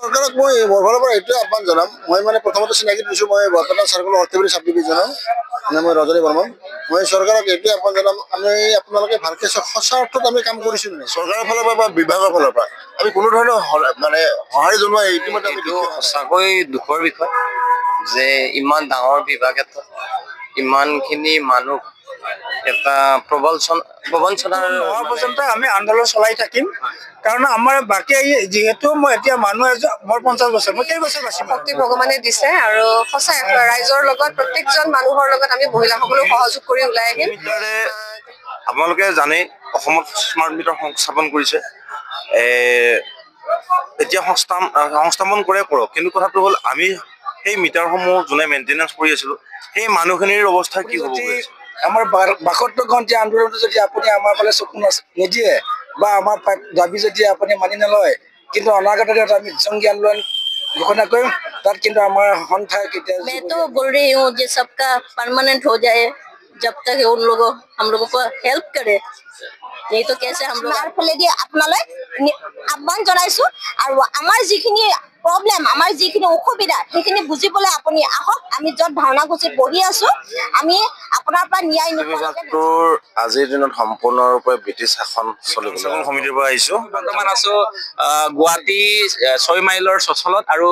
চৰকাৰক মই মোৰ ফালৰ পৰা এইটোৱে আহ্বান জনাম। মই মানে প্ৰথমতে চিনাকি দিছোঁ, মই বৰপেটা চাৰ্কল অৰ্থনীতি চাব ডিভিজনৰ মই ৰজনী বৰ্মন। মই চৰকাৰক এইটোৱে আহ্বান জনাম, আমি আপোনালোকে ভালকৈ সঁচা অৰ্থত আমি কাম কৰিছোঁ নাই চৰকাৰৰ ফালৰ পৰা বা বিভাগৰ ফালৰ পৰা আমি কোনো ধৰণৰ মানে সঁহাৰি জনোৱা ইতিমধ্যে আমি সঁচাকৈ দুখৰ বিষয় যে ইমান ডাঙৰ বিভাগ এটাত ইমানখিনি মানুহ এটা প্ৰবঞ্চনাৰ নোহোৱা পৰ্যন্ত আমি আন্দোলন চলাই থাকিম। কাৰণ আমাৰ বাকী যিহেতু মই এতিয়া মানুহ মোৰ 50 বছৰ, মই কেইবছৰ বাচিম। শক্তি ভগৱানে দিছে আৰু সঁচাই ৰাইজৰ লগত প্ৰত্যেকজন মানুহৰ লগত আমি মহিলাসকলেও সহযোগ কৰি ওলাই আহিম। আপোনালোকে জানে অসমত স্মাৰ্ট মিটাৰ সংস্থাপন কৰিছে, এতিয়া সংস্থাপন কৰক, কিন্তু কথাটো হ'ল আমি সেই মিটাৰসমূহ যোনে মেইনটেনেঞ্চ কৰি আছিলোঁ সেই মানুহখিনিৰ অৱস্থা কি হ'ব? আমাৰ ৭২ ঘণ্টা আন্দোলনটো যদি আপুনি আমাৰ ফালে চকু নিদিয়ে বা আমাৰ দাবী যদি আপুনি মানি নলয়, কিন্তু অনাগত দিনত আমি জংগী আন্দোলন ঘোষণা কৰিম। তাত কিন্তু আমাৰ সন্থা কেতিয়া मैं तो बोल रही हूँ जो सबका परमानेंट हो जाए, जब तक उन लोगों हम लोगों को हेल्प करे, नहीं तो कैसे हम लोग ফালেদি আপোনালৈ আহ্বান জনাইছো। আৰু আমাৰ যিখিনি প্ৰব্লেম, আমাৰ যিখিনি অসুবিধা সেইখিনি বুজিবলৈ আপুনি আহক। আমি য'ত ভাওনাগুচিত বহি আছো, আমি আপোনাৰ পৰা ন্যায় আজিৰ দিনত সম্পূৰ্ণৰূপে ব্ৰিটিছ শাসন চলিব। সমিতিৰ পৰা আহিছো, বৰ্তমান আছো গুৱাহাটী 6 মাইলৰ চচলত, আৰু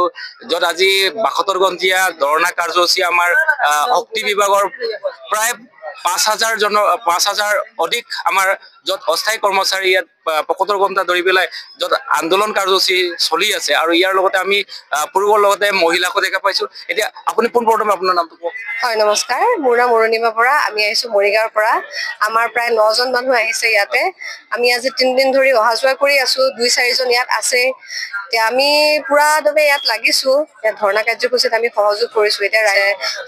য'ত আজি ৭২ ঘণ্টীয়া ধৰ্ণা কাৰ্যসূচী আমাৰ শক্তি বিভাগৰ প্ৰায় ৫,০০০ অধিক আমাৰ য'ত অস্থায়ী কৰ্মচাৰী ইয়াত ৭২ ঘণ্টা ধৰি পেলাই য'ত আন্দোলন কাৰ্যসূচী চলি আছে, আৰু ইয়াৰ লগতে আমি পুৰুষৰ লগতে মহিলাকো দেখা পাইছো। এতিয়া আপুনি পোনপ্ৰথমে আপোনাৰ নামটো কওক। হয়, নমস্কাৰ, মোৰ নাম অৰুণিমা বৰা। আমি আহিছোঁ মৰিগাঁৱৰ পৰা। আমাৰ প্ৰায় ৯জন মানুহ আহিছে ইয়াতে। আমি আজি ৩ দিন ধৰি অহা যোৱা কৰি আছো, ২-৪জন ইয়াত আছে। এতিয়া আমি পুৰাদমে ইয়াত লাগিছো, ইয়াত ধৰ্ণা কাৰ্যসূচীত আমি সহযোগ কৰিছো। এতিয়া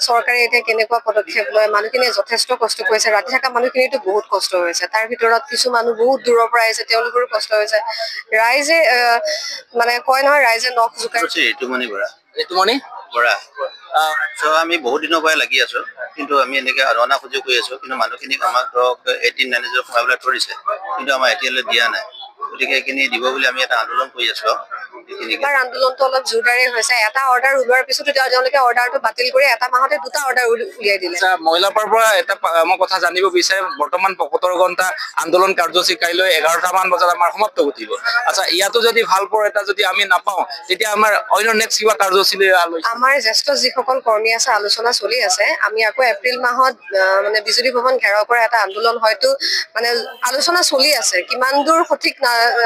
চৰকাৰে এতিয়া কেনেকুৱা পদক্ষেপ লয়, মানুহখিনিয়ে যথেষ্ট কষ্ট কৰিছে। ৰাতি থকা মানুহখিনিতো বহুত কষ্ট হৈছে, তাৰ ভিতৰত কিছু মানুহ বহুত দূৰৰ পৰা আহিছে, তেওঁলোকৰো কষ্ট হৈছে। ৰাইজে মানে কয় নহয়, ৰাইজে নখ জোকাই। ঋতুমণি বৰা, আমি বহুত দিনৰ পৰাই লাগি আছো, কিন্তু আমি এনেকে ধৰ্ণা সুযোগ কৰি আছো, কিন্তু মানুহখিনিক আমাক ধৰক 1890 সোমাবলৈ ধৰিছে, কিন্তু আমাৰ এতিয়ালৈ দিয়া নাই। গতিকে এইখিনি দিব বুলি আমি এটা আন্দোলন কৰি আছো। এইবাৰ আন্দোলনটো অলপ জোৰদাৰে হৈছে। এটা অৰ্ডাৰ ওলোৱাৰ পিছতো তেওঁলোকে অৰ্ডাৰটো বাতিল কৰি এটা মাহতে 2টা অৰ্ডাৰ উলিয়াই দিলে। মহিলাৰ পৰা এটা মই কথা জানিব বিচাৰে, বৰ্তমান ৭২ ঘণ্টা আন্দোলন কাৰ্যসূচী কাইলৈ 11টামান বজাত আমাৰ সমাপ্ত ঘটিব। আচ্ছা, ইয়াতো যদি ভাল পৰ এটা যদি আমি নাপাওঁ, তেতিয়া আমাৰ অন্য নেক্সট কিবা কাৰ্যসূচী আমাৰ জ্যেষ্ঠ যিসকল কৰ্মী আছে, আলোচনা চলি আছে। আমি আকৌ এপ্ৰিল মাহত মানে বিজুলী ভৱন ঘেৰাও কৰা এটা আন্দোলন হয়তো মানে আলোচনা চলি আছে। কিমান দূৰ সঠিক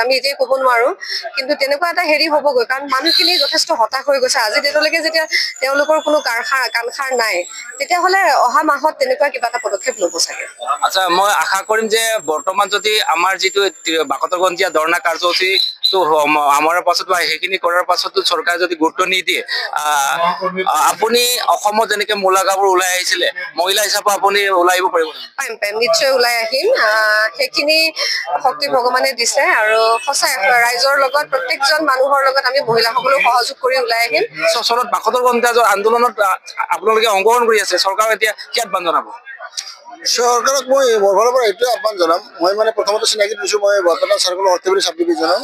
আমি এতিয়াই ক'ব নোৱাৰো, কিন্তু তেনেকুৱা এটা হ'বগৈ, কাৰণ মানুহখিনি যথেষ্ট হতাশ হৈ গৈছে। আজি ডেটলৈকে যেতিয়া তেওঁলোকৰ কোনো কাণসাৰ নাই, তেতিয়াহ'লে অহা মাহত তেনেকুৱা কিবা এটা পদক্ষেপ ল'ব চাগে। আচ্ছা, মই আশা কৰিম যে বৰ্তমান যদি আমাৰ যিটো ৭২ ঘণ্টীয়া ধৰ্ণা কাৰ্যসূচীটো আমাৰ পাছত বা সেইখিনি কৰাৰ পাছতো চৰকাৰে যদি গুৰুত্ব নিদিয়ে, আপুনি অসমত যেনেকে মূলাগাবোৰ ওলাই আহিছিলে, মহিলা হিচাপে আপুনি ওলাই আহিব পাৰিব? পাৰিম, নিশ্চয় ওলাই আহিম। সেইখিনি শক্তি ভগৱানে দিছে, আৰু সঁচাই ৰাইজৰ লগত প্ৰত্যেকজন মানুহৰ লগত আমি মহিলাসকলেও সহযোগ কৰি ওলাই আহিম। চচলত ৭২ ঘণ্টা আন্দোলনত আপোনালোকে অংশগ্ৰহণ কৰি আছে, চৰকাৰক এতিয়া কি আহ্বান জনাব? চৰকাৰক মই মোৰ ফালৰ পৰা এইটোৱে আহ্বান জনাম। মই মানে প্ৰথমতে চিনাকি দিছোঁ, মই বৰপেটা চাৰ্কল অৰ্থনীতি চাব ডিভিজনৰ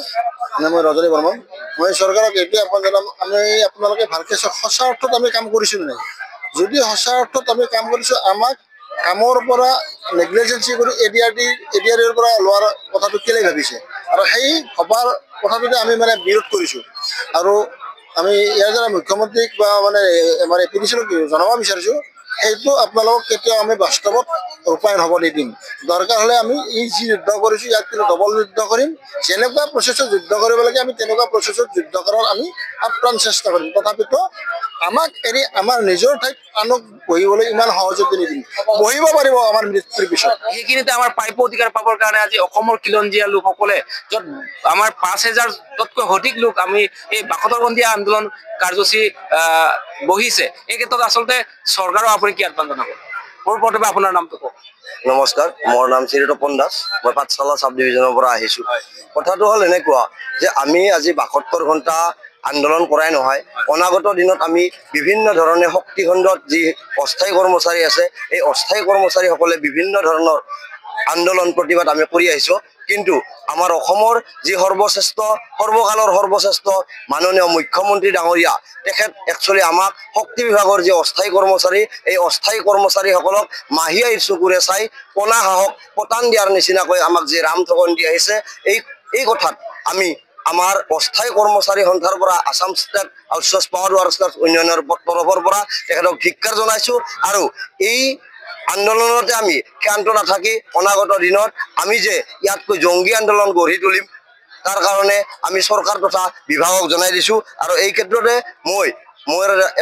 মই ৰজনী বৰ্মন। মই চৰকাৰক এইটোৱে আহ্বান জনাম, আমি আপোনালোকে ভালকৈ সঁচা অৰ্থত আমি কাম কৰিছোঁ নাই। যদি সঁচা অৰ্থত আমি কাম কৰিছোঁ, আমাক কামৰ পৰা নেগলিজেঞ্চি কৰি এডিআৰৰ পৰা লোৱাৰ কথাটো কেলেই ভাবিছে, আৰু সেই ভবাৰ কথাটোতে আমি মানে বিৰোধ কৰিছোঁ। আৰু আমি ইয়াৰ দ্বাৰা মুখ্যমন্ত্ৰীক বা মানে পিটিশ্যনক জনাব বিচাৰিছোঁ, সেইটো আপোনালোকক কেতিয়াও আমি বাস্তৱত ৰূপায়ণ হ'ব নিদিম। দৰকাৰ হ'লে আমি যি যুদ্ধ কৰিছোঁ, ইয়াত কিন্তু ডবল যুদ্ধ কৰিম। যেনেকুৱা প্ৰচেছত যুদ্ধ কৰিব লাগে, আমি তেনেকুৱা প্ৰচেছত যুদ্ধ কৰাৰ আমি আপ্ৰাণ চেষ্টা কৰিম। তথাপিতো আমাক এৰি আমাৰ নিজৰ ঠাইত আনক বহিবলৈ ইমান সহযোগী নিদিম। বহিব পাৰিব আমাৰ মৃত্যুৰ পিছত। সেইখিনিতে আমাৰ প্ৰাপ্য অধিকাৰ পাবৰ কাৰণে আজি অসমৰ খিলঞ্জীয়া লোকসকলে, য'ত আমাৰ ৫,০০০তকৈ অধিক লোক আমি এই ৭২ ঘণ্টীয়া আন্দোলন কাৰ্যসূচী বহিছে, এই ক্ষেত্ৰত আচলতে চৰকাৰক আপুনি কি আহ্বান জনাব? প্ৰথমে আপোনাৰ নামটো কওক। নমস্কাৰ, মোৰ নাম শ্ৰী তপন দাস। মই পাঠশালা চাব ডিভিজনৰ পৰা আহিছোঁ। কথাটো হ'ল এনেকুৱা যে আমি আজি ৭২ ঘণ্টা আন্দোলন কৰাই নহয়, অনাগত দিনত আমি বিভিন্ন ধৰণে শক্তিখণ্ডত যি অস্থায়ী কৰ্মচাৰী আছে, এই অস্থায়ী কৰ্মচাৰীসকলে বিভিন্ন ধৰণৰ আন্দোলন প্ৰতিবাদ আমি কৰি আহিছোঁ। কিন্তু আমাৰ অসমৰ যি সৰ্বকালৰ সৰ্বশ্ৰেষ্ঠ মাননীয় মুখ্যমন্ত্ৰী ডাঙৰীয়া তেখেত একচুৱেলি আমাক শক্তি বিভাগৰ যি অস্থায়ী কৰ্মচাৰী এই অস্থায়ী কৰ্মচাৰীসকলক মাহিয়াইৰ চকুৰে চাই পনা সাহস পতান দিয়াৰ নিচিনাকৈ আমাক যি ৰাম ঠগন দি আহিছে এই কথাত আমি আমাৰ অস্থায়ী কৰ্মচাৰী সন্থাৰ পৰা আসাম ষ্টেট আউটচোৰ্চ পাৱাৰ ৱৰ্কৰ্ছ ইউনিয়নৰ তৰফৰ পৰা তেখেতক ধিক্কাৰ জনাইছোঁ আৰু এই আন্দোলনতে আমি ক্ষান্ত নাথাকি অনাগত দিনত আমি যে ইয়াতকৈ জংগী আন্দোলন গঢ়ি তুলিম তাৰ কাৰণে আমি চৰকাৰ তথা বিভাগক জনাই দিছোঁ আৰু এই ক্ষেত্ৰতে মই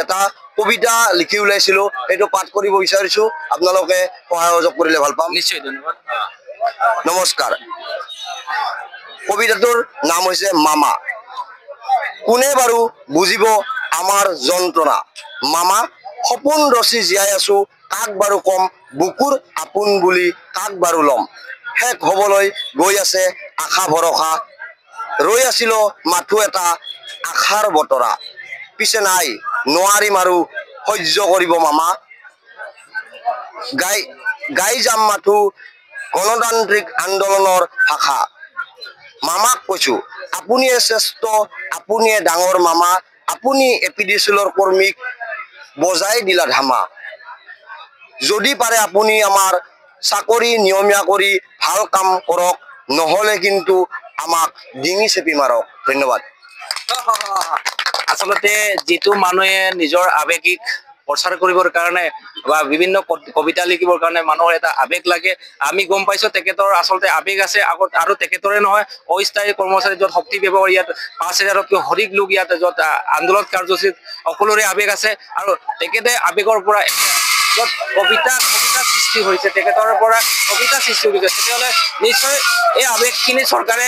এটা কবিতা লিখি উলাইছিলোঁ সেইটো পাঠ কৰিব বিচাৰিছোঁ আপোনালোকে সহায় সহযোগ কৰিলে ভাল পাম নিশ্চয় ধন্যবাদ নমস্কাৰ কবিতাটোৰ নাম হৈছে মামা কোনে বাৰু বুজিব আমাৰ যন্ত্ৰণা মামা সপোন ৰচি জীয়াই আছো কাক বাৰু কম বুকুৰ আপোন বুলি কাক বাৰু ল'ম শেষ হ'বলৈ গৈ আছে আশা ভৰসা ৰৈ আছিল মাথো এটা আশাৰ বতৰা পিছে নাই নোৱাৰিম আৰু সহ্য কৰিব মামা গাই যাম মাথো গণতান্ত্ৰিক আন্দোলনৰ ভাষা মামাক কৈছো আপুনিয়ে শ্ৰেষ্ঠ আপুনিয়ে ডাঙৰ মামা আপুনি এপিডিচিএলৰ কৰ্মীক বজাই দিলা ধামা যদি পাৰে আপুনি আমাৰ চাকৰি নিয়মীয়া কৰি ভাল কাম কৰক নহলে কিন্তু আমাক ডিঙি চেপি মাৰক ধন্যবাদ আচলতে যিটো মানুহে নিজৰ আৱেগিক প্ৰচাৰ কৰিবৰ কাৰণে বা বিভিন্ন কবিতা লিখিবৰ কাৰণে মানুহৰ এটা আৱেগ লাগে আমি গম পাইছো তেখেতৰ আচলতে আৱেগ আছে আগত আৰু তেখেতৰে নহয় অস্থায়ী কৰ্মচাৰী য'ত শক্তি বিভাগৰ ইয়াত ৫,০০০তকৈ অধিক লোক ইয়াত য'ত আন্দোলন কাৰ্যসূচীত সকলোৰে আৱেগ আছে আৰু তেখেতে আৱেগৰ পৰা য'ত কবিতা সৃষ্টি হৈছে তেখেতৰ পৰা কবিতা সৃষ্টি হৈছে তেতিয়াহ'লে নিশ্চয় এই আৱেগখিনি চৰকাৰে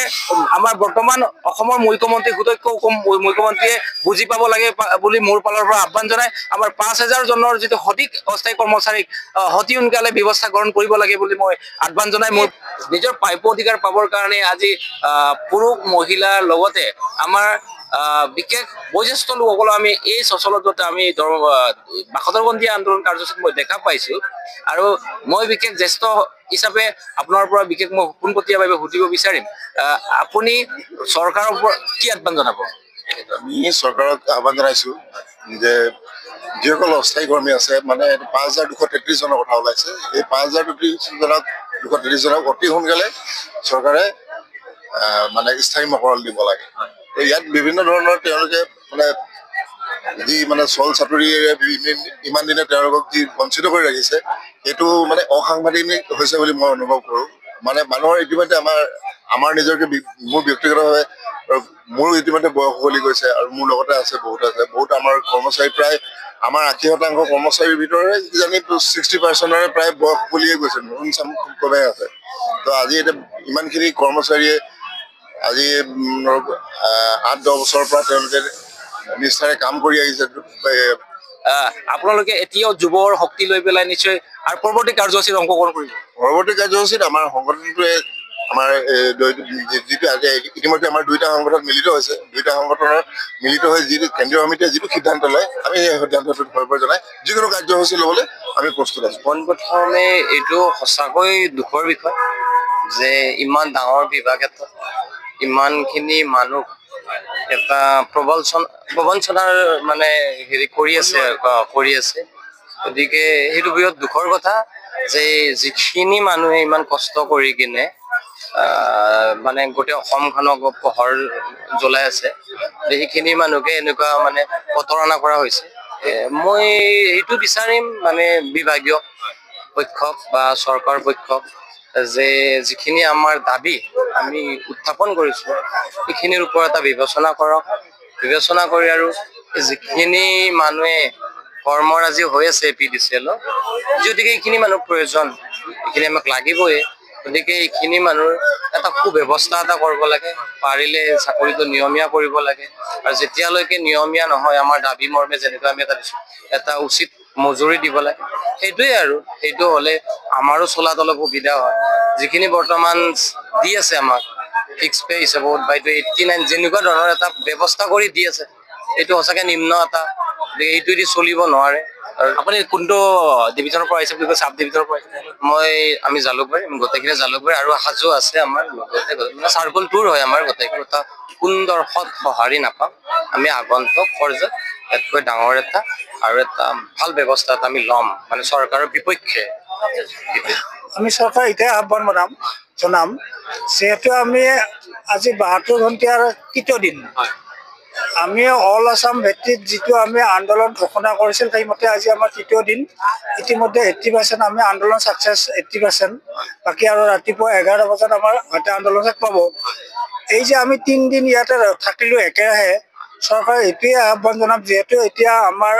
আমাৰ বৰ্তমান অসমৰ মুখ্যমন্ত্ৰী সুদক্ষ মুখ্যমন্ত্ৰীয়ে বুজি পাব লাগে বুলি মোৰ ফালৰ পৰা আহ্বান জনাই আমাৰ ৫,০০০ জনৰ যিটো সঠিক অস্থায়ী কৰ্মচাৰীক অতি সোনকালে ব্যৱস্থা গ্ৰহণ কৰিব লাগে বুলি মই আহ্বান জনাই মোৰ নিজৰ প্ৰাপ্য অধিকাৰ পাবৰ কাৰণে আজি পুৰুষ মহিলাৰ লগতে আমাৰ বিশেষ বয়োজ্যেষ্ঠ লোকসকলক আমি এই সচলতে আমি বাসত্তৰগন্তীয়া আন্দোলন কাৰ্যসূচীত মই দেখা পাইছো আৰু মই বিশেষ জ্যেষ্ঠ হিচাপে আপোনাৰ পৰা বিশেষ মই পোনপটীয়াভাৱে সুধিব বিচাৰিম আপুনি চৰকাৰৰ ওপৰত কি আহ্বান জনাব আমি চৰকাৰক আহ্বান জনাইছোঁ যে যিসকল অস্থায়ী কৰ্মী আছে মানে ৫,২৩৩ জনৰ কথা ওলাইছে এই ৫,২৩৩ জনক অতি সোনকালে চৰকাৰে মানে স্থায়ী মকৰল দিব লাগে ইয়াত বিভিন্ন ধৰণৰ তেওঁলোকে মানে যি মানে চল চাতুৰিৰে ইমান দিনে তেওঁলোকক যি বঞ্চিত কৰি ৰাখিছে সেইটো মানে অসাংবিধানিক হৈছে বুলি মই অনুভৱ কৰোঁ মানে মানুহৰ ইতিমধ্যে আমাৰ নিজকে মোৰ ব্যক্তিগতভাৱে মোৰ ইতিমধ্যে বয়স উকলি গৈছে আৰু মোৰ লগতে আছে বহুত আমাৰ কৰ্মচাৰী প্ৰায় আমাৰ ৮০% কৰ্মচাৰীৰ ভিতৰে কিজানি 60%ৰে প্ৰায় বয়স উকলিয়ে গৈছে নতুন চাম খুব কমেই আছে তো আজি এতিয়া ইমানখিনি কৰ্মচাৰীয়ে আজি ৮-১০ বছৰৰ পৰা তেওঁলোকে নিষ্ঠাৰে কাম কৰি আহিছে আপোনালোকে এতিয়াও যুৱৰ শক্তি লৈ পেলাই নিশ্চয় আৰু পৰৱৰ্তী কাৰ্যসূচীত অংশগ্ৰহণ কৰিব পৰৱৰ্তী কাৰ্যসূচীত আমাৰ সংগঠনটোৱে আমাৰ যিটো আজি ইতিমধ্যে আমাৰ ২টা সংগঠন মিলিত হৈছে ২টা সংগঠনৰ মিলিত হৈ যিটো কেন্দ্ৰীয় সমিতিয়ে যিটো সিদ্ধান্ত লয় আমি সেই সিদ্ধান্তটোত ভয় জনাই যিকোনো কাৰ্যসূচী ল'বলৈ আমি প্ৰস্তুত আছোঁ পোনপ্ৰথমে এইটো সঁচাকৈ দুখৰ বিষয় যে ইমান ডাঙৰ বিভাগ এটাত ইমানখিনি মানুহ এটা প্ৰবঞ্চনাৰ মানে হেৰি কৰি আছে গতিকে সেইটো বিৰাট দুখৰ কথা যে যিখিনি মানুহে ইমান কষ্ট কৰি কিনে মানে গোটেই অসমখনক পোহৰ জ্বলাই আছে সেইখিনি মানুহকে এনেকুৱা মানে প্ৰতাৰণা কৰা হৈছে মই এইটো বিচাৰিম মানে বিভাগীয় পক্ষক বা চৰকাৰ পক্ষক যে যিখিনি আমাৰ দাবী আমি উত্থাপন কৰিছো সেইখিনিৰ ওপৰত এটা বিবেচনা কৰি আৰু যিখিনি মানুহে কৰ্মৰাজি হৈ আছে এপিডিচিএলত যদিকে এইখিনি মানুহ প্ৰয়োজন এইখিনি আমাক লাগিবই গতিকে এইখিনি মানুহৰ এটা সুব্যৱস্থা এটা কৰিব লাগে পাৰিলে চাকৰিটো নিয়মীয়া কৰিব লাগে আৰু যেতিয়ালৈকে নিয়মীয়া নহয় আমাৰ দাবী মৰ্মে যেনেকৈ আমি এটা উচিত মজুৰি দিব লাগে সেইটোৱে আৰু সেইটো হ'লে আমাৰো চলাত অলপ সুবিধা হয় যিখিনি বৰ্তমান দি আছে আমাক ফিক্স পে হিচাপত বা এইটো 89 যেনেকুৱা ধৰণৰ এটা ব্যৱস্থা কৰি দি আছে এইটো সঁচাকৈ নিম্ন এটা এইটোৱেদি চলিব নোৱাৰে আপুনি কোনটো ডিভিজনৰ পৰা আহিছে বুলি কয়? চাব ডিভিজনৰ পৰা আহিছে? আমি জালুকবাৰী, গোটেইখিনি জালুকবাৰী আৰু সাজু আছে আমাৰ লগতে, মানে চাৰ্কল টুৰ হয় আমাৰ গোটেইখিনি। এটা সুন্দৰ সৎ সঁহাৰি নাপাম আমি আগন্তুক পৰ্যায়ত ইয়াতকৈ ডাঙৰ এটা আৰু এটা ভাল ব্যৱস্থা এটা আমি ল'ম, মানে চৰকাৰৰ বিপক্ষে। আমি চৰকাৰ এতিয়া আহ্বান জনাম, যিহেতু আমি আজি 72 ঘণ্টাৰ তৃতীয় দিন, আমি অল আছাম ভিত্তিত যিটো আমি আন্দোলন ঘোষণা কৰিছিল সেইমতে আজি আমাৰ তৃতীয় দিন। ইতিমধ্যে 80% আমি আন্দোলন ছাকচেছ, 80%। বাকী আৰু ৰাতিপুৱা 11 বজাত আমাৰ হয়তো আন্দোলন শেষ পাব। এই যে আমি 3 দিন ইয়াতে থাকিলো একেৰাহে, চৰকাৰে এইটোৱে আহ্বান জনাম, যিহেতু এতিয়া আমাৰ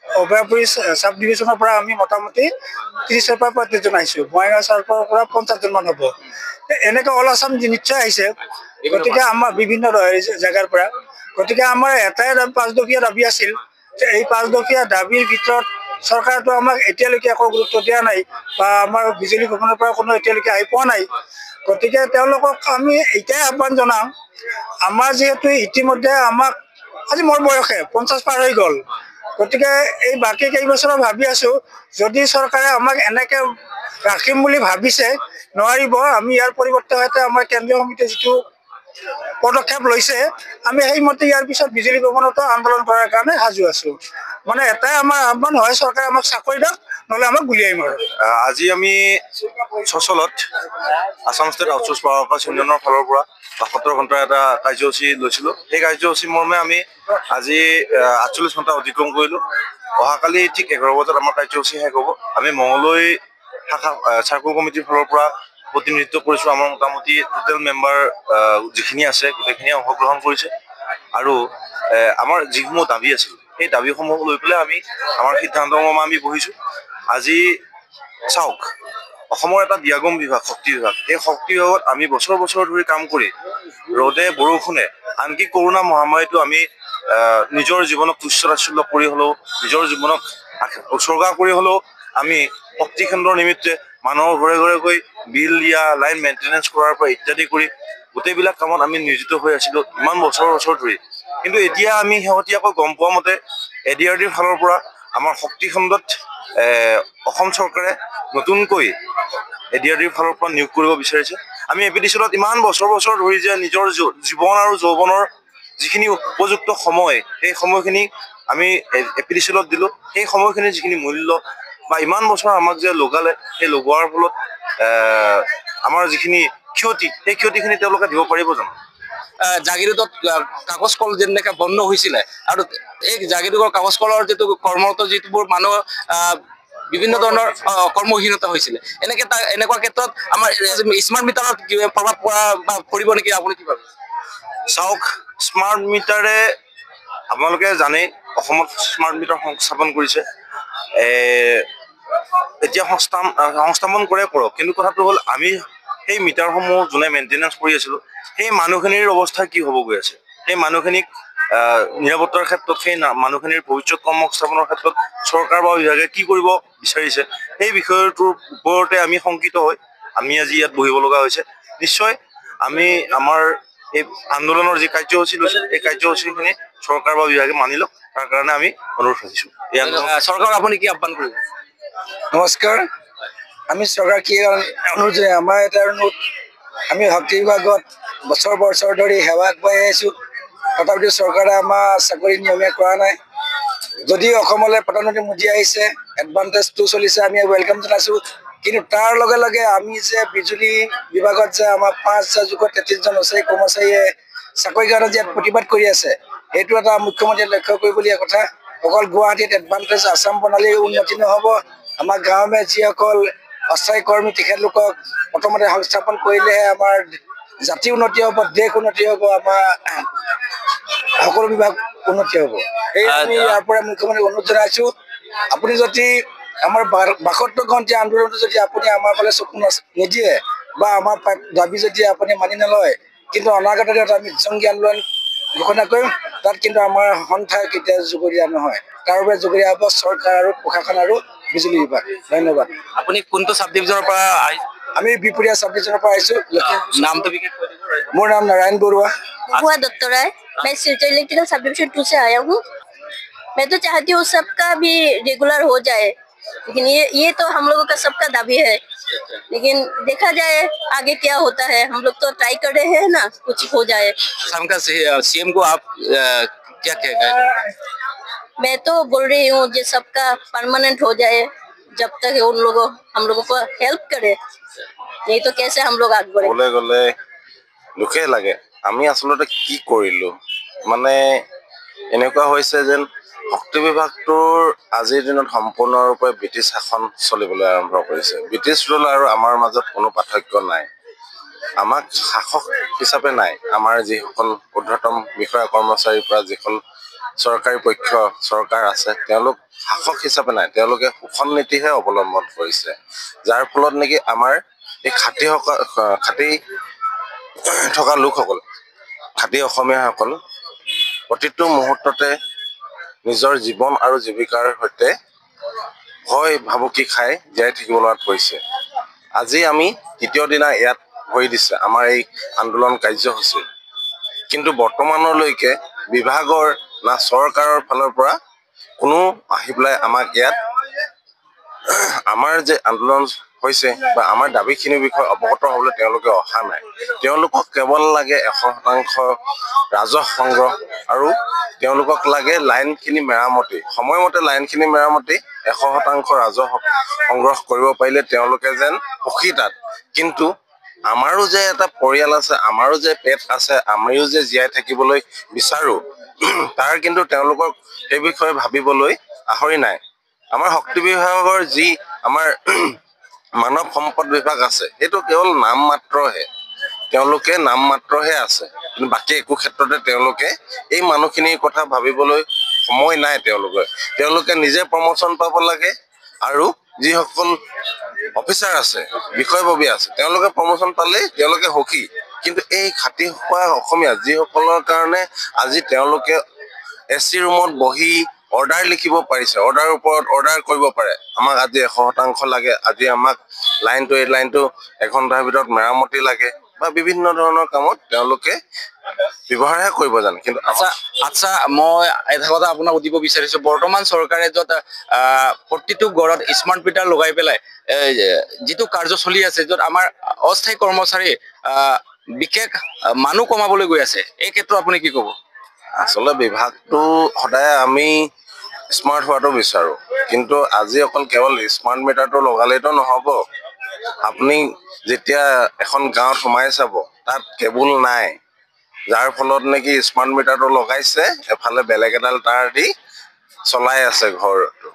অভয়াপুৰী চাব ডিভিজনৰ পৰা আমি মোটামুটি 30ৰ পৰা 35 জন আহিছো, বঙাইগাঁও চাৰ্কৰ পৰা 50 জন মান হ'ব। এনেকে অল আছাম নিশ্চয় আহিছে, গতিকে আমাৰ বিভিন্ন জেগাৰ পৰা। গতিকে আমাৰ এটাই 5 দফীয়া দাবী আছিল, যে এই 5 দফীয়া দাবীৰ ভিতৰত চৰকাৰটো আমাক এতিয়ালৈকে একো গুৰুত্ব দিয়া নাই, বা আমাৰ বিজুলী ভৱনৰ পৰা কোনো এতিয়ালৈকে আহি পোৱা নাই। গতিকে তেওঁলোকক আমি এতিয়াই আহ্বান জনাওঁ, আমাৰ যিহেতু ইতিমধ্যে আমাক আজি মোৰ বয়সে 50 পাৰ হৈ গ'ল, গতিকে এই বাকী কেইবছৰ ভাবি আছো, যদি চৰকাৰে আমাক এনেকে ৰাখিম বুলি ভাবিছে, নোৱাৰিব। আমি ইয়াৰ পৰিৱৰ্তে হয়তো আমাৰ কেন্দ্ৰীয় সমিতিয়ে যিটো পদক্ষেপ লৈছে, আমি সেইমতে ইয়াৰ পিছত বিজুলী ভৱনতো আন্দোলন কৰাৰ কাৰণে সাজু আছো। মানে এটাই আমাৰ আহ্বান হয়, চৰকাৰে আমাক চাকৰি দিয়ক, নহ'লে আমাক গুলিয়াই মাৰক। আজি আমি চচলত আছাম ষ্টেট আউটচোৰ্চ পাৱাৰ পাৰ্চ ইউনিয়নৰ ফালৰ পৰা 72 ঘণ্টাৰ এটা কাৰ্যসূচী লৈছিলোঁ। সেই কাৰ্যসূচী মৰ্মে আমি আজি 48 ঘণ্টা অতিক্ৰম কৰিলোঁ। অহাকালি ঠিক 11 বজাত আমাৰ কাৰ্যসূচী শেষ হ'ব। আমি মঙলদৈ শাখা চাৰ্কল কমিটিৰ ফালৰ পৰা প্ৰতিনিধিত্ব কৰিছোঁ। আমাৰ মোটামুটি টোটেল মেম্বাৰ যিখিনি আছে গোটেইখিনিয়ে অংশগ্ৰহণ কৰিছে, আৰু আমাৰ যিসমূহ দাবী আছিল সেই দাবীসমূহ লৈ পেলাই আমি আমাৰ সিদ্ধান্তমৰ্মে আমি বহিছোঁ। আজি চাওক, অসমৰ এটা বিয়াগম বিভাগ, শক্তি বিভাগ, এই শক্তি বিভাগত আমি বছৰ বছৰ ধৰি কাম কৰি ৰ'দে বৰষুণে, আনকি কৰোণা মহামাৰীটো আমি নিজৰ জীৱনক তুচ্ছ তাচ্ছিল্য কৰি হ'লেও, নিজৰ জীৱনক উচৰ্গা কৰি হ'লেও আমি শক্তি কেন্দ্ৰৰ নিমিত্তে মানুহৰ ঘৰে ঘৰে গৈ বিল দিয়া, লাইন মেইনটেনেঞ্চ কৰাৰ পৰা ইত্যাদি কৰি গোটেইবিলাক কামত আমি নিয়োজিত হৈ আছিলোঁ ইমান বছৰ ধৰি। কিন্তু এতিয়া আমি শেহতীয়াকৈ গম পোৱা মতে ADRDৰ ফালৰ পৰা আমাৰ শক্তি খণ্ডত অসম চৰকাৰে নতুনকৈ ADRDৰ ফালৰ পৰা নিয়োগ কৰিব বিচাৰিছে। আমি এপিডিচিএলত ইমান বছৰ ধৰি যে নিজৰ জীৱন আৰু যৌৱনৰ যিখিনি উপযুক্ত সময়, সেই সময়খিনি আমি এপিডিচিএলত দিলোঁ। সেই সময়খিনিৰ যিখিনি মূল্য বা ইমান বছৰ আমাক যে লগালে, সেই লগোৱাৰ ফলত আমাৰ যিখিনি ক্ষতি, সেই ক্ষতিখিনি তেওঁলোকে দিব পাৰিব জানো? জাগিৰোডত কাগজ কল যেনেকৈ বন্ধ হৈছিলে, আৰু এই জাগিৰোডৰ কাগজ কলৰ যিটো কৰ্মৰত যিবোৰ মানুহ বিভিন্ন ধৰণৰ কৰ্মহীনতা হৈছিলে, এনেকুৱা ক্ষেত্ৰত আমাৰ স্মাৰ্ট মিটাৰত প্ৰভাৱ পৰিব নেকি, আপুনি কি ভাবে? চাওক, স্মাৰ্ট মিটাৰে আপোনালোকে জানেই অসমত স্মাৰ্ট মিটাৰ সংস্থাপন কৰিছে। এতিয়া সংস্থাপন কৰক, কিন্তু কথাটো হ'ল আমি সেই মিটাৰসমূহ যোনে মেইনটেনেঞ্চ কৰি আছিলোঁ, সেই মানুহখিনিৰ অৱস্থা কি হ'ব গৈ আছে? সেই মানুহখিনিক নিৰাপত্তাৰ ক্ষেত্ৰত, সেই মানুহখিনিৰ ভৱিষ্যত কৰ্মসংস্থাপনৰ ক্ষেত্ৰত চৰকাৰ বা বিভাগে কি কৰিব বিচাৰিছে, সেই বিষয়টোৰ ওপৰতে আমি শংকিত হৈ আমি আজি ইয়াত বহিব লগা হৈছে। নিশ্চয় আমি আমাৰ এই আন্দোলনৰ যি কাৰ্যসূচী লৈছোঁ, এই কাৰ্যসূচীখিনি চৰকাৰ বা বিভাগে মানি লওক, তাৰ কাৰণে আমি অনুৰোধ ৰাখিছোঁ। চৰকাৰক আপুনি কি আহ্বান কৰিব? নমস্কাৰ। আমি চৰকাৰ কি অনুৰোধ জনাই, আমাৰ এটা অনুৰোধ, আমি শক্তি বিভাগত বছৰ ধৰি সেৱা আগবঢ়াই আহিছোঁ, তথাপিতো চৰকাৰে আমাৰ চাকৰি নিয়মীয়া কৰা নাই। যদি অসমলৈ প্ৰধানমন্ত্ৰী মোদী আহিছে, এডভান্টেজ 2 চলিছে, আমি ৱেলকাম জনাইছোঁ। কিন্তু তাৰ লগে লগে আমি যে বিজুলী বিভাগত যে আমাৰ 5,033 জন অস্থায়ী কৰ্মচাৰীয়ে চাকৰিৰ কাৰণে যে প্ৰতিবাদ কৰি আছে, সেইটো এটা মুখ্যমন্ত্ৰীয়ে লক্ষ্য কৰিবলগীয়া কথা। অকল গুৱাহাটীত এডভান্টেজ আছাম প্ৰণালীৰ উন্নতি নহ'ব, আমাৰ গাঁৱে যিসকল অস্থায়ী কৰ্মী তেখেতলোকক প্ৰথমতে সংস্থাপন কৰিলেহে আমাৰ জাতি উন্নতি হ'ব, দেশ উন্নতি হ'ব, আমাৰ সকলো বিভাগ উন্নতি হ'ব। এই আমি ইয়াৰ পৰা মুখ্যমন্ত্ৰীক অনুৰোধ জনাইছোঁ, আপুনি যদি আমাৰ 72 ঘণ্টা আন্দোলনটো যদি আপুনি আমাৰ ফালে চকু নিদিয়ে, বা আমাৰ দাবী যদি আপুনি মানি নলয়, কিন্তু অনাগত দিনত আমি জংগী আন্দোলন ঘোষণা কৰিম। তাত কিন্তু আমাৰ সন্থা কেতিয়াও জগৰীয়া নহয়, তাৰ বাবে জগৰীয়া হ'ব চৰকাৰ আৰু প্ৰশাসন আৰু বিজুলী বিভাগ। ধন্যবাদ। আপুনি কোনটো চাব ডিভিজনৰ পৰা আহিছে? আমি বিপুৰীয়া চাব ডিভিজনৰ পৰা আহিছোঁ। নামটো বিশেষ কৈ দিব। মোৰ নাম নাৰায়ণ বৰুৱা। हुआ दत्तराय, मैं सिलचर इलेक्ट्रिकल सब डिवीजन 2 से आया हूँ। मैं तो चाहती हूँ सबका भी रेगुलर हो जाए, लेकिन ये तो हम लोगों का सबका दाबी है। लेकिन देखा जाए आगे क्या होता है, हम लोग तो ट्राई कर रहे हैं ना, कुछ हो जाए। असम का सीएम को आप क्या कहेंगे? मैं तो बोल रही हूँ ये सबका परमानेंट हो जाए, जब तक उन लोगों हम लोगों को हेल्प करे, नहीं तो कैसे हम लोग आगे बढ़े। ক'বলৈ গ'লে দুখেই লাগে আমি আচলতে কি কৰিলো মানে এনেকুৱা হৈছে যেন শক্তি বিভাগটোৰ আজিৰ দিনত সম্পূৰ্ণৰূপে ব্ৰিটিছ শাসন চলিবলৈ আৰম্ভ কৰিছে। ব্ৰিটিছ ৰুল আৰু আমাৰ মাজত কোনো পাৰ্থক্য নাই। আমাক শাসক হিচাপে নাই, আমাৰ যিসকল ঊৰ্ধ্বতম বিষয়া কৰ্মচাৰীৰ পৰা যিসকল চৰকাৰী পক্ষ চৰকাৰ আছে তেওঁলোক শাসক হিচাপে নাই, তেওঁলোকে শোষণ নীতিহে অৱলম্বন কৰিছে, যাৰ ফলত নেকি আমাৰ এই খাটি থকা লোকসকল, খাটি অসমীয়াসকল প্ৰতিটো মুহূৰ্ততে নিজৰ জীৱন আৰু জীৱিকাৰ সৈতে ভয় ভাবুকি খাই জীয়াই থাকিব লগাত পৰিছে। আজি আমি তৃতীয় দিনা ইয়াত ভৰি দিছে আমাৰ এই আন্দোলন কাৰ্যসূচী, কিন্তু বৰ্তমানলৈকে বিভাগৰ না চৰকাৰৰ ফালৰ পৰা কোনো আহি পেলাই আমাক ইয়াত আমাৰ যে আন্দোলন হৈছে বা আমাৰ দাবীখিনিৰ বিষয়ে অৱগত হ'বলৈ তেওঁলোকে অহা নাই। তেওঁলোকক কেৱল লাগে 100% ৰাজহ সংগ্ৰহ আৰু তেওঁলোকক লাগে লাইনখিনি মেৰামতি, সময়মতে লাইনখিনি মেৰামতি 100% ৰাজহ সংগ্ৰহ কৰিব পাৰিলে তেওঁলোকে যেন সুখী তাত। কিন্তু আমাৰো যে এটা পৰিয়াল আছে, আমাৰো যে পেট আছে, আমিও যে জীয়াই থাকিবলৈ বিচাৰো, তাৰ কিন্তু তেওঁলোকক সেই বিষয়ে ভাবিবলৈ আহৰি নাই। আমাৰ শক্তি বিভাগৰ যি আমাৰ মানৱ সম্পদ বিভাগ আছে সেইটো কেৱল নাম মাত্ৰহে, তেওঁলোকে নাম মাত্ৰহে আছে, কিন্তু বাকী একো ক্ষেত্ৰতে তেওঁলোকে এই মানুহখিনিৰ কথা ভাবিবলৈ সময় নাই। তেওঁলোকে নিজে প্ৰমোচন পাব লাগে আৰু যিসকল অফিচাৰ আছে, বিষয়ববী আছে, তেওঁলোকে প্ৰমোচন পালে তেওঁলোকে সুখী। কিন্তু এই খাটি খোৱা অসমীয়া যিসকলৰ কাৰণে আজি তেওঁলোকে এচি ৰুমত বহি অৰ্ডাৰ লিখিব পাৰিছে, অৰ্ডাৰৰ ওপৰত অৰ্ডাৰ কৰিব পাৰে, আমাক আজি 100% লাগে, আজি আমাক এই লাইনটো এঘণ্টাৰ ভিতৰত মেৰামতি লাগে বা বিভিন্ন ধৰণৰ কামত তেওঁলোকে ব্যৱহাৰহে কৰিব জানে। কিন্তু আচ্ছা, মই এটা কথা আপোনাক সুধিব বিচাৰিছো, বৰ্তমান চৰকাৰে য'ত প্ৰতিটো ঘৰত স্মাৰ্ট মিটাৰ লগাই পেলাই যিটো কাৰ্য চলি আছে, য'ত আমাৰ অস্থায়ী কৰ্মচাৰী বিশেষ মানুহ কমাবলৈ গৈ আছে, এই ক্ষেত্ৰত আপুনি কি ক'ব? আচলতে বিভাগটো সদায় আমি স্মাৰ্ট হোৱাটো বিচাৰো, কিন্তু আজি অকল কেৱল স্মাৰ্ট মিটাৰটো লগালেতো নহ'ব। আপুনি যেতিয়া এখন গাঁৱত সোমাই চাব তাত কেবুল নাই, যাৰ ফলত নেকি স্মাৰ্ট মিটাৰটো লগাইছে, এফালে বেলেগ এডাল তাঁৰ দি চলাই আছে ঘৰটো।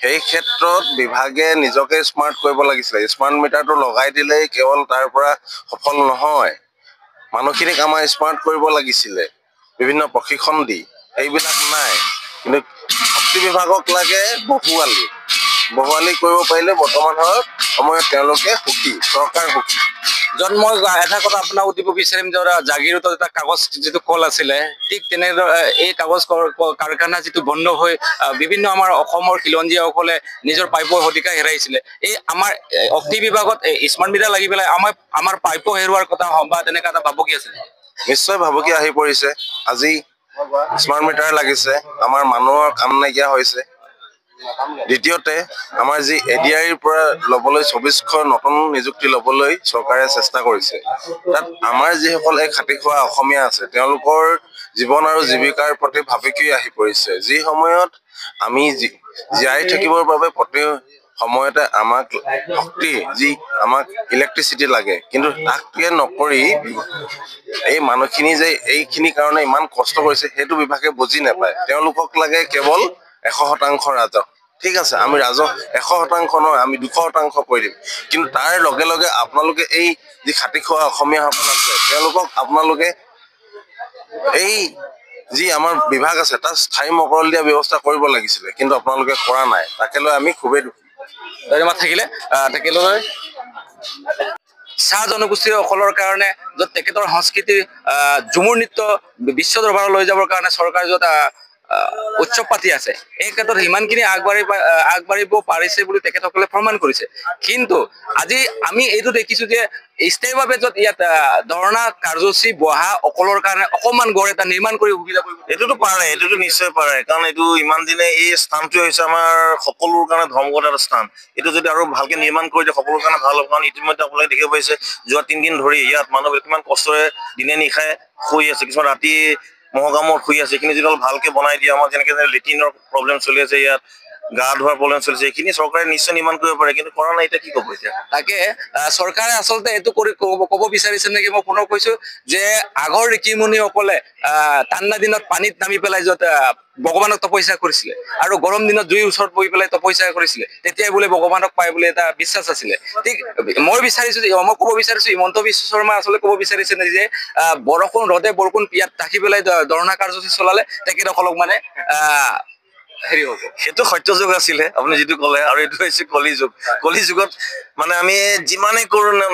সেই ক্ষেত্ৰত বিভাগে নিজকে স্মাৰ্ট কৰিব লাগিছিলে। স্মাৰ্ট মিটাৰটো লগাই দিলেই কেৱল তাৰ পৰা সফল নহয়, মানুহখিনিক আমাৰ স্মাৰ্ট কৰিব লাগিছিলে বিভিন্ন প্ৰশিক্ষণ দি, সেইবিলাক নাই। কিন্তু শক্তি বিভাগক লাগে বহুৱালি কৰিব পাৰিলে বৰ্তমান সময়ত তেওঁলোকে সুখী, চৰকাৰ সুখী। য'ত মই এটা কথা আপোনাক সুধিব বিচাৰিম, য'ত জাগিৰোডত এটা কাগজ যিটো কল আছিলে, ঠিক তেনেদৰে এই কাগজ কাৰখানা যিটো বন্ধ হৈ বিভিন্ন আমাৰ অসমৰ খিলঞ্জীয়াসকলে নিজৰ পাইপৰ অধিকাৰ হেৰাইছিলে, এই আমাৰ শক্তি বিভাগত স্মাৰ্ট মিটাৰ লাগি পেলাই আমাৰ পাইপো হেৰুৱাৰ কথা বা তেনেকুৱা এটা ভাবুকি আছিলে। নিশ্চয় ভাবুকি আহি পৰিছে। আজি স্মাৰ্ট মিটাৰ লাগিছে, আমাৰ মানুহৰ কাম নাইকিয়া হৈছে। দ্বিতীয়তে আমাৰ যি এডিআইৰ পৰা ল'বলৈ 24শ নতুন নিযুক্তি ল'বলৈ চৰকাৰে চেষ্টা কৰিছে, তাত আমাৰ যিসকল এই খাটি খোৱা অসমীয়া আছে তেওঁলোকৰ জীৱন আৰু জীৱিকাৰ প্ৰতি ভাবুকি আহি পৰিছে। যি সময়ত আমি জীয়াই থাকিবৰ বাবে প্ৰতি সময়তে আমাক শক্তি, আমাক ইলেক্ট্ৰিচিটি লাগে, কিন্তু তাকে নকৰি এই মানুহখিনি যে এইখিনি কাৰণে ইমান কষ্ট কৰিছে সেইটো বিভাগে বুজি নাপায়। তেওঁলোকক লাগে কেৱল 100% ৰাজহ। ঠিক আছে, আমি ৰাজহ 100% নহয়, আমি 200% কৰি দিম, কিন্তু তাৰ লগে লগে আপোনালোকে এই যি খাটি খোৱা অসমীয়াসকল আছে তেওঁলোকক আপোনালোকে এই যি আমাৰ বিভাগ আছে তাত স্থায়ী মকৰল দিয়া ব্যৱস্থা কৰিব লাগিছিলে, কিন্তু আপোনালোকে কৰা নাই। তাকে লৈ আমি খুবেই দুখী। ধন্যবাদ থাকিলে। চাহ জনগোষ্ঠীয় সকলৰ কাৰণে য'ত তেখেতৰ সংস্কৃতি ঝুমুৰ নৃত্য বিশ্ব দৰবাৰত লৈ যাবৰ কাৰণে চৰকাৰে য'ত উৎসৱ পাতি আছে এই ক্ষেত্ৰত সিমানখিনি আগবাঢ়িব পাৰিছে বুলি তেখেতসকলে প্ৰমাণ কৰিছে কিন্তু আজি আমি এইটো দেখিছো যে স্থায়ীভাৱে য'ত ইয়াত ধৰ্ণা কাৰ্যসূচী বহা অকলৰ কাৰণে অকণমান গড় এটা নিৰ্মাণ কৰি সুবিধা কৰিব এইটোতো পাৰে, এইটোতো নিশ্চয় পাৰে, কাৰণ এইটো ইমান দিনে এই স্থানটোৱে হৈছে আমাৰ সকলোৰ কাৰণে ধৰ্মগত এটা স্থান। এইটো যদি আৰু ভালকে নিৰ্মাণ কৰি দিয়ে সকলোৰ কাৰণে ভাল হ'ব, কাৰণ ইতিমধ্যে আপোনালোকে দেখিব পাইছে যোৱা 3 দিন ধৰি ইয়াত মানুহবিলাক কিমান কষ্টৰে দিনে নিশাই শুই আছে, কিছুমান ৰাতি মহকামত শুই আছে। এইখিনি যদি অলপ ভালকে বনাই দিয়ে, আমাৰ যেনেকে লেট্ৰিনৰ প্ৰব্লেম চলি আছে ইয়াত, গা ধোৱাৰ প্ৰব্লেম চলিছে, এইখিনি চৰকাৰে নিশ্চয় নিৰ্মাণ কৰিব পাৰে, কিন্তু কৰা নাই। এতিয়া কি ক'ব এতিয়া? তাকে চৰকাৰে আচলতে এইটো ক'ব বিচাৰিছে নেকি, মই পুনৰ কৈছো যে আগৰ ঋষিমুনিসকলে ঠাণ্ডা দিনত পানীত নামি পেলাই য'ত ভগৱানক তপস্যা কৰিছিলে আৰু গৰম দিনত জুইৰ ওচৰত বহি পেলাই তপস্যা কৰিছিলে, তেতিয়াই বোলে ভগৱানক পায় বুলি এটা বিশ্বাস আছিলে। ঠিক মই ক'ব বিচাৰিছো হিমন্ত বিশ্ব শৰ্মা আচলতে ক'ব বিচাৰিছে নে যে বৰষুণ ৰ'দে বৰষুণ পিয়াত ঢাকি পেলাই ধৰ্ণা কাৰ্যসূচী চলালে তেখেতসকলক মানে হেৰি হ'ব। সেইটো সত্য যুগ আছিলে আপুনি যিটো ক'লে, আৰু এইটো হৈছে কলি যুগ। কলি যুগত মানে আমি যিমানেই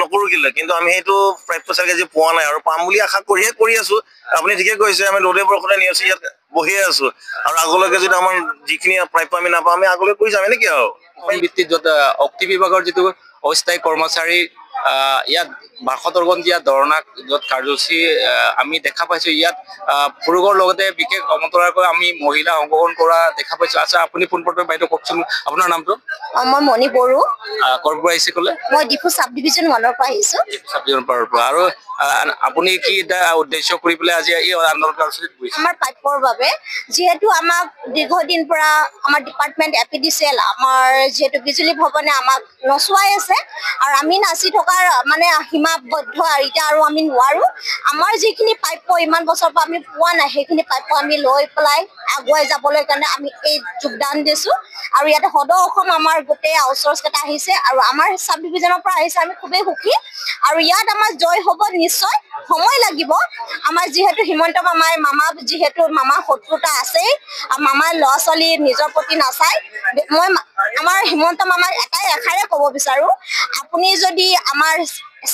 নকৰো কিলে, কিন্তু আমি সেইটো প্ৰাপ্য চাগে যে পোৱা নাই আৰু পাম বুলি আশা কৰি আছো। আপুনি ঠিকে কৈছে, আমি ৰ'দে বৰষুণে নিয়ছি ইয়াত বহিয়ে আছো, আৰু আগলৈকে যদি আমাৰ যিখিনি প্ৰাপ্য আমি নাপাওঁ, আমি আগলৈ কৰি যাম এনেকে আৰু। অসম ভিত্তিত য'ত অক্টি বিভাগৰ যিটো অস্থায়ী কৰ্মচাৰী ইয়াত বাসতৰগন্তীয়া ধৰ্ণা য'ত কাৰ্যসূচী আমি দেখা পাইছো, ইয়াত পুৰুষৰ লগতে বিশেষ অন্তৰাকৈ আমি মহিলা অংশগ্ৰহণ কৰা দেখা পাইছো। আচ্ছা, আপুনি পোনপ্ৰথমে বাইদেউ কওকচোন আপোনাৰ নামটো? মই মণি বড়ো, ক'ৰ পৰা আহিছে ক'লে? মই ডিফু চাব ডিভিজন 1ৰ পৰা আহিছো। আৰু আপুনি কি এটা উদ্দেশ্য কৰি পেলাই আজি এই আন্দোলন কাৰ্যসূচীত গৈছে? আমাৰ প্ৰাপ্যৰ বাবে, যিহেতু আমাক দীৰ্ঘদিন পৰা আমাৰ ডিপাৰ্টমেণ্ট এপিডিচিএল আমাৰ যিহেতু বিজুলী ভৱনে আমাক নচুৱাই আছে, আৰু আমি নাচি থকাৰ মানে সীমাবদ্ধ, আৰু এতিয়া আৰু আমি নোৱাৰো। আমাৰ যিখিনি প্ৰাপ্য ইমান বছৰৰ পৰা আমি পোৱা নাই, সেইখিনি প্ৰাপ্য আমি লৈ পেলাই আগুৱাই যাবলৈ কাৰণে আমি এই যোগদান দিছো। আৰু ইয়াতে সদৌ অসম আমাৰ গোটেই আউটচৰ্চ কেইটা আহিছে, আৰু আমাৰ চাব ডিভিজনৰ পৰা আহিছে, আমি খুবেই সুখী। আৰু ইয়াত আমাৰ জয় হ'ব নিশ্চয়, সময় লাগিব। আমাৰ যিহেতু হিমন্ত মামা যিহেতু মামা শত্ৰুতা আছেই, আৰু মামাৰ ল'ৰা ছোৱালী নিজৰ প্ৰতি নাচায়। মই আমাৰ হিমন্ত মামাক এটাই এষাৰে ক'ব বিচাৰো, আপুনি যদি আমাৰ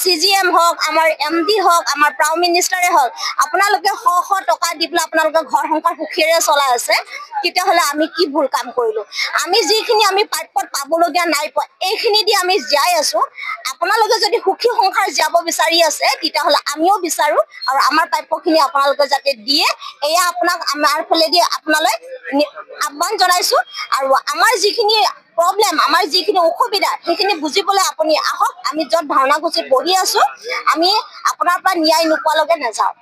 CGM হওক, আমাৰ MD হওক, আমাৰ প্ৰাইম মিনিষ্টাৰে হওক, আপোনালোকে শ টকা দি পেলাই আপোনালোকে ঘৰ সংসাৰ সুখেৰে চলাই আছে, তেতিয়াহ'লে আমি কি ভুল কাম কৰিলো? আমি যিখিনি আমি প্ৰাপ্যত পাবলগীয়া নাই পোৱা, এইখিনি দি আমি জীয়াই আছো। আপোনালোকে যদি সুখী সংসাৰ জীয়াব বিচাৰি আছে, তেতিয়াহ'লে আমিও বিচাৰো, আৰু আমাৰ প্ৰাপ্যখিনি আপোনালোকে যাতে দিয়ে, এয়া আপোনাক আমাৰ ফালেদি আপোনালৈ আহ্বান জনাইছো। আৰু আমাৰ যিখিনি প্ৰব্লেম, আমাৰ যিখিনি অসুবিধা, সেইখিনি বুজিবলৈ আপুনি আহক। আমি য'ত ধৰ্ণাসূচীত বহি আছো, আমি আপোনাৰ পৰা ন্যায় নোপোৱালৈকে নাযাওঁ।